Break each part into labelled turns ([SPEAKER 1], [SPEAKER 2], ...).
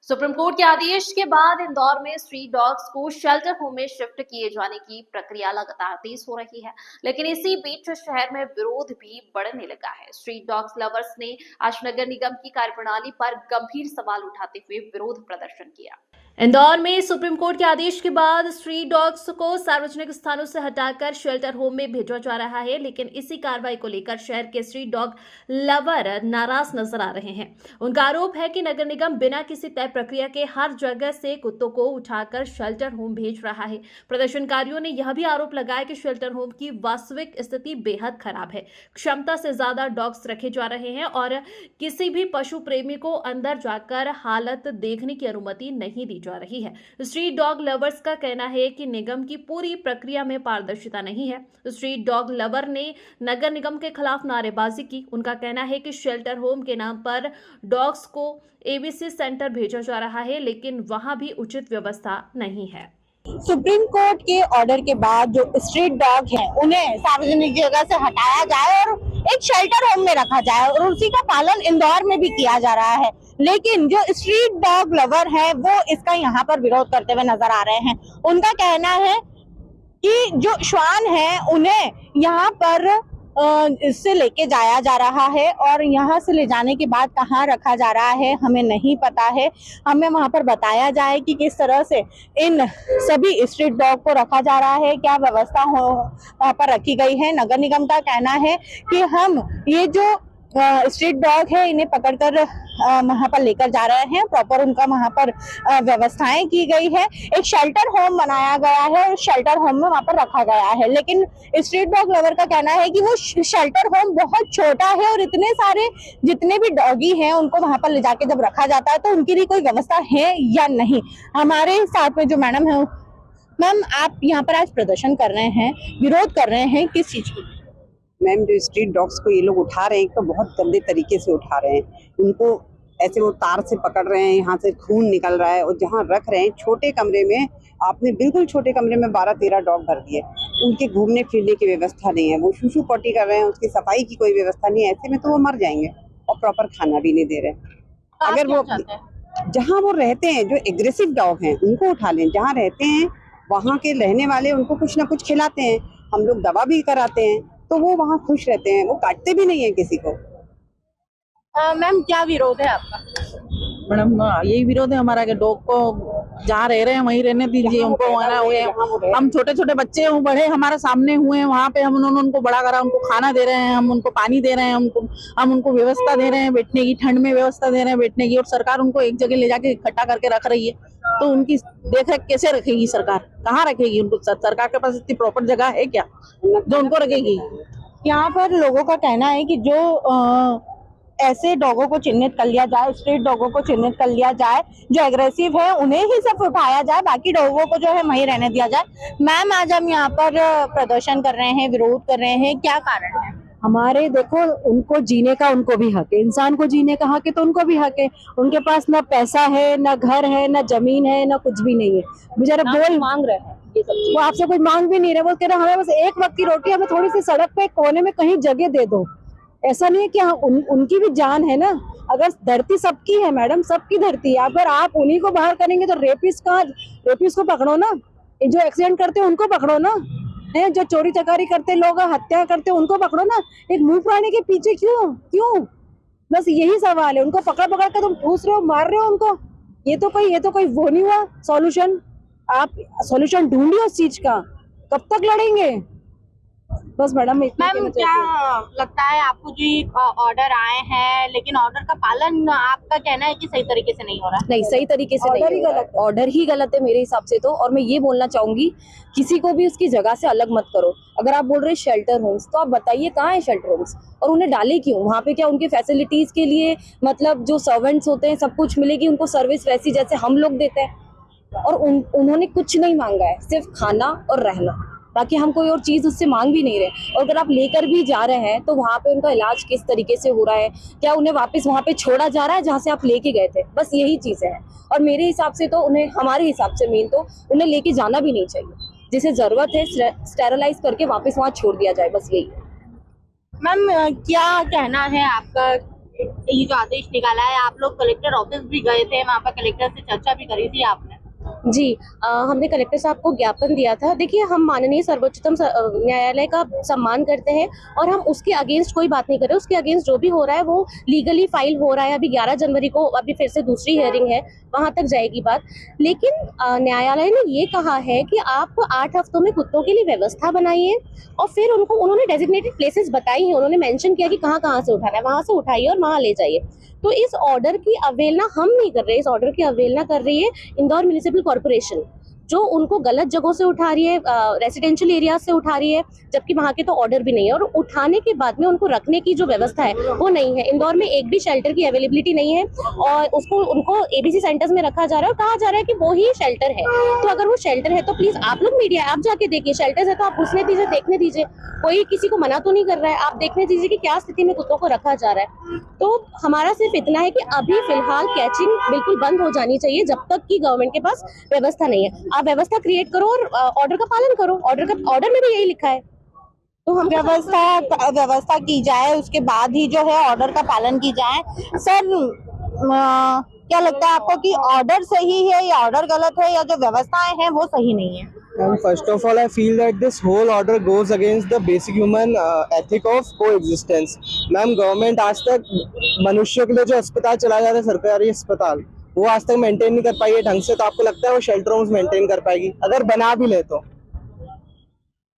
[SPEAKER 1] Supreme court के आदेश के बाद इंदौर में स्ट्रीट डॉग्स को शेल्टर होम में शिफ्ट किए जाने की प्रक्रिया लगातार तेज हो रही है, लेकिन इसी बीच शहर में विरोध भी बढ़ने लगा है। स्ट्रीट डॉग्स लवर्स ने आज नगर निगम की कार्यप्रणाली पर गंभीर सवाल उठाते हुए विरोध प्रदर्शन किया। इंदौर में सुप्रीम कोर्ट के आदेश के बाद स्ट्रीट डॉग्स को सार्वजनिक स्थानों से हटाकर शेल्टर होम में भेजा जा रहा है, लेकिन इसी कार्रवाई को लेकर शहर के स्ट्रीट डॉग लवर नाराज नजर आ रहे हैं। उनका आरोप है कि नगर निगम बिना किसी तय प्रक्रिया के हर जगह से कुत्तों को उठाकर शेल्टर होम भेज रहा है। प्रदर्शनकारियों ने यह भी आरोप लगाया कि शेल्टर होम की वास्तविक स्थिति बेहद खराब है। क्षमता से ज्यादा डॉग्स रखे जा रहे हैं और किसी भी पशु प्रेमी को अंदर जाकर हालत देखने की अनुमति नहीं दी जा रही है। स्ट्रीट डॉग लवर्स का कहना है कि निगम की पूरी प्रक्रिया में पारदर्शिता नहीं है। स्ट्रीट डॉग लवर ने नगर निगम के खिलाफ नारेबाजी की। उनका कहना है कि शेल्टर होम के नाम पर डॉग्स को एबीसी सेंटर भेजा जा रहा है, लेकिन वहां भी उचित व्यवस्था नहीं है।
[SPEAKER 2] सुप्रीम कोर्ट के ऑर्डर के बाद जो स्ट्रीट डॉग हैं उन्हें सार्वजनिक जगह से हटाया जाए और एक शेल्टर होम में रखा जाए और उसी का पालन इंदौर में भी किया जा रहा है। लेकिन जो स्ट्रीट डॉग लवर है वो इसका यहाँ पर विरोध करते हुए नजर आ रहे हैं। उनका कहना है कि जो श्वान है उन्हें यहाँ पर इससे लेके जाया जा रहा है और यहाँ से ले जाने के बाद कहाँ रखा जा रहा है हमें नहीं पता है। हमें वहाँ पर बताया जाए कि किस तरह से इन सभी स्ट्रीट डॉग को रखा जा रहा है, क्या व्यवस्था वहाँ पर रखी गई है। नगर निगम का कहना है कि हम ये जो स्ट्रीट डॉग है इन्हें पकड़कर वहाँ पर लेकर जा रहे हैं। प्रॉपर उनका वहाँ पर व्यवस्थाएं की गई है। एक शेल्टर होम बनाया गया है और शेल्टर होम में वहाँ पर रखा गया है। लेकिन स्ट्रीट डॉग लवर का कहना है कि वो शेल्टर होम बहुत छोटा है और इतने सारे जितने भी डॉगी हैं उनको वहाँ पर ले जाके जब रखा जाता है तो उनकी भी कोई व्यवस्था है या नहीं। हमारे साथ में जो मैडम है, मैम आप यहाँ पर आज प्रदर्शन कर रहे हैं, विरोध कर रहे हैं, किस चीज की?
[SPEAKER 3] मैम जो स्ट्रीट डॉग्स को ये लोग उठा रहे हैं तो बहुत गंदे तरीके से उठा रहे हैं। उनको ऐसे वो तार से पकड़ रहे हैं, यहाँ से खून निकल रहा है और जहाँ रख रहे हैं छोटे कमरे में, आपने बिल्कुल छोटे कमरे में 12-13 डॉग भर दिए। उनके घूमने फिरने की व्यवस्था नहीं है, वो शूशु पॉटी कर रहे हैं, उसकी सफाई की कोई व्यवस्था नहीं है। ऐसे में तो वो मर जाएंगे और प्रॉपर खाना भी नहीं दे रहे। अगर वो जहाँ वो रहते हैं जो एग्रेसिव डॉग हैं उनको उठा लें, जहाँ रहते हैं वहाँ के रहने वाले उनको कुछ ना कुछ खिलाते हैं, हम लोग दवा भी कराते हैं तो वो वहाँ खुश रहते हैं, वो काटते भी नहीं है किसी को।
[SPEAKER 2] मैम क्या विरोध है आपका?
[SPEAKER 4] मैडम यही विरोध है हमारा कि डॉग को जहाँ रह रहे हैं वहीं रहने दीजिए उनको। हम छोटे छोटे बच्चे हैं, बड़े हमारे सामने हुए हैं, वहाँ पे हम उन्होंने उनको बड़ा करा, उनको खाना दे रहे हैं, हम उनको पानी दे रहे हैं, हम उनको व्यवस्था दे रहे हैं बैठने की, ठंड में व्यवस्था दे रहे हैं बैठने की। और सरकार उनको एक जगह ले जाके इकट्ठा करके रख रही है तो उनकी देखरेख कैसे रखेगी सरकार? कहाँ रखेगी उनको? सरकार के पास इतनी प्रॉपर जगह है क्या जो उनको रखेगी?
[SPEAKER 2] यहाँ पर लोगों का कहना है कि जो ऐसे डॉगों को चिन्हित कर लिया जाए, स्ट्रीट डॉगों को चिन्हित कर लिया जाए, जो एग्रेसिव है उन्हें ही सिर्फ उठाया जाए, बाकी डॉगों को जो है वहीं रहने दिया जाए। मैम आज हम यहाँ पर प्रदर्शन कर रहे हैं, विरोध कर रहे हैं, क्या कारण है?
[SPEAKER 5] हमारे देखो उनको जीने का उनको भी हक है, इंसान को जीने का हक है तो उनको भी हक है। उनके पास ना पैसा है, ना घर है, ना जमीन है, ना कुछ भी नहीं है। बेचारे बोल मांग रहे हैं, ये सब वो आपसे कुछ मांग भी नहीं रहे। वो कह रहे हमें बस एक वक्त की रोटी, हमें थोड़ी सी सड़क पे कोने में कहीं जगह दे दो। ऐसा नहीं है कि उनकी भी जान है ना। अगर धरती सबकी है मैडम, सबकी धरती है, अगर आप उन्हीं को बाहर करेंगे तो रेपिस्ट को पकड़ो ना, जो एक्सीडेंट करते हैं उनको पकड़ो ना, है जो चोरी चकारी करते लोग हत्या करते उनको पकड़ो ना। एक मुंह प्राणी के पीछे क्यों? बस यही सवाल है। उनको पकड़ कर तुम ठूस रहे हो, मार रहे हो उनको। ये तो कोई वो नहीं हुआ सॉल्यूशन। आप सॉल्यूशन ढूंढिए उस चीज का, कब तक लड़ेंगे? बस मैडम
[SPEAKER 2] क्या लगता है आपको जो ऑर्डर आए हैं, लेकिन ऑर्डर का पालन आपका कहना है कि सही तरीके से नहीं हो रहा?
[SPEAKER 5] नहीं, सही तरीके से नहीं हो रहा। ऑर्डर ही गलत है मेरे हिसाब से तो। और मैं ये बोलना चाहूंगी, किसी को भी उसकी जगह से अलग मत करो। अगर आप बोल रहे हैं शेल्टर होम्स, तो आप बताइए कहाँ है शेल्टर होम्स और उन्हें डाले क्यों वहाँ पे? क्या उनके फैसिलिटीज के लिए मतलब जो सर्वेंट्स होते हैं सब कुछ मिलेगी उनको, सर्विस वैसी जैसे हम लोग देते हैं? और उन्होंने कुछ नहीं मांगा है, सिर्फ खाना और रहना, बाकी हम कोई और चीज उससे मांग भी नहीं रहे। और अगर आप लेकर भी जा रहे हैं तो वहाँ पे उनका इलाज किस तरीके से हो रहा है? क्या उन्हें वापस वहाँ पे छोड़ा जा रहा है जहाँ से आप लेके गए थे? बस यही चीजें हैं। और मेरे हिसाब से तो उन्हें, हमारे हिसाब से मेन तो उन्हें लेके जाना भी नहीं चाहिए। जिसे जरूरत है स्टेरलाइज करके वापस वहाँ छोड़ दिया जाए, बस यही।
[SPEAKER 2] मैम क्या कहना है आपका ये जो आदेश निकाला है, आप लोग कलेक्टर ऑफिस भी गए थे, वहाँ पर कलेक्टर से चर्चा भी करी थी आपने?
[SPEAKER 5] जी, हमने कलेक्टर साहब को ज्ञापन दिया था। देखिए, हम माननीय सर्वोच्चतम न्यायालय का सम्मान करते हैं और हम उसके अगेंस्ट कोई बात नहीं कर रहे। उसके अगेंस्ट जो भी हो रहा है वो लीगली फाइल हो रहा है। अभी 11 जनवरी को अभी फिर से दूसरी हियरिंग है, वहां तक जाएगी बात। लेकिन न्यायालय ने ये कहा है कि आप 8 हफ्तों में कुत्तों के लिए व्यवस्था बनाइए और फिर उन्होंने डेजिग्नेटेड प्लेसेस बताई हैं, उन्होंने मेंशन किया कि कहाँ कहाँ से उठाना है, वहां से उठाइए और वहां ले जाइए। तो इस ऑर्डर की अवहेलना हम नहीं कर रहे, इस ऑर्डर की अवहेलना कर रही है इंदौर म्युनिसिपल कॉर्पोरेशन, जो उनको गलत जगहों से उठा रही है, रेसिडेंशियल एरिया से उठा रही है, जबकि वहाँ के तो ऑर्डर भी नहीं है। और उठाने के बाद में उनको रखने की जो व्यवस्था है वो नहीं है। इंदौर में एक भी शेल्टर की अवेलेबिलिटी नहीं है और उनको एबीसी सेंटर्स में रखा जा रहा है और कहा जा रहा है कि वो ही शेल्टर है। तो अगर वो शेल्टर है तो प्लीज आप लोग मीडिया, आप जाके देखिए, शेल्टर है तो आप घुसने दीजिए, देखने दीजिए, कोई किसी को मना तो नहीं कर रहा है। आप देखने दीजिए कि क्या स्थिति में कुत्तों को रखा जा रहा है। तो हमारा सिर्फ इतना है कि अभी फिलहाल कैचिंग बिल्कुल बंद हो जानी चाहिए जब तक कि गवर्नमेंट के पास व्यवस्था नहीं है। आप व्यवस्था क्रिएट करो और ऑर्डर का पालन करो। ऑर्डर में भी यही लिखा है।
[SPEAKER 2] तो हम व्यवस्था की जाए, उसके बाद ही जो है ऑर्डर का पालन की जाए। सर, क्या लगता है आपको कि ऑर्डर सही है या ऑर्डर गलत है, या जो व्यवस्थाएं हैं वो सही नहीं है?
[SPEAKER 6] And first of all, I feel that this whole order goes against the basic human ethic of coexistence. Ma'am, government आज तक मनुष्यों के लिए जो अस्पताल चलाया जा रहा है, सरकारी अस्पताल, वो आज तक मेंटेन नहीं कर पाई है ढंग से। तो आपको लगता है वो शेल्टर होम्स मेंटेन कर पाएगी? अगर बना भी ले तो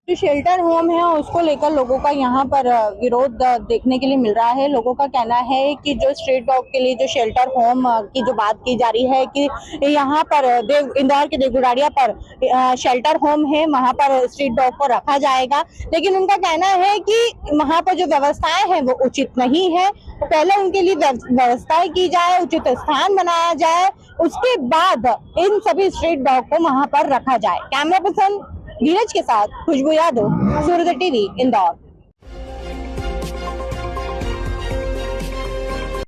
[SPEAKER 2] जो शेल्टर होम है उसको लेकर लोगों का यहाँ पर विरोध देखने के लिए मिल रहा है। लोगों का कहना है कि जो स्ट्रीट डॉग के लिए जो शेल्टर होम की जो बात की जा रही है कि यहाँ पर इंदौर के देवगुड़ारिया पर शेल्टर होम है, वहाँ पर स्ट्रीट डॉग को रखा जाएगा। लेकिन उनका कहना है कि वहाँ पर जो व्यवस्थाएं हैं वो उचित नहीं है। पहले उनके लिए व्यवस्थाएं की जाए, उचित स्थान बनाया जाए, उसके बाद इन सभी स्ट्रीट डॉग को वहाँ पर रखा जाए। कैमरा पर्सन धीरज के साथ खुशबू यादव, सूर्योदय टीवी, इंदौर।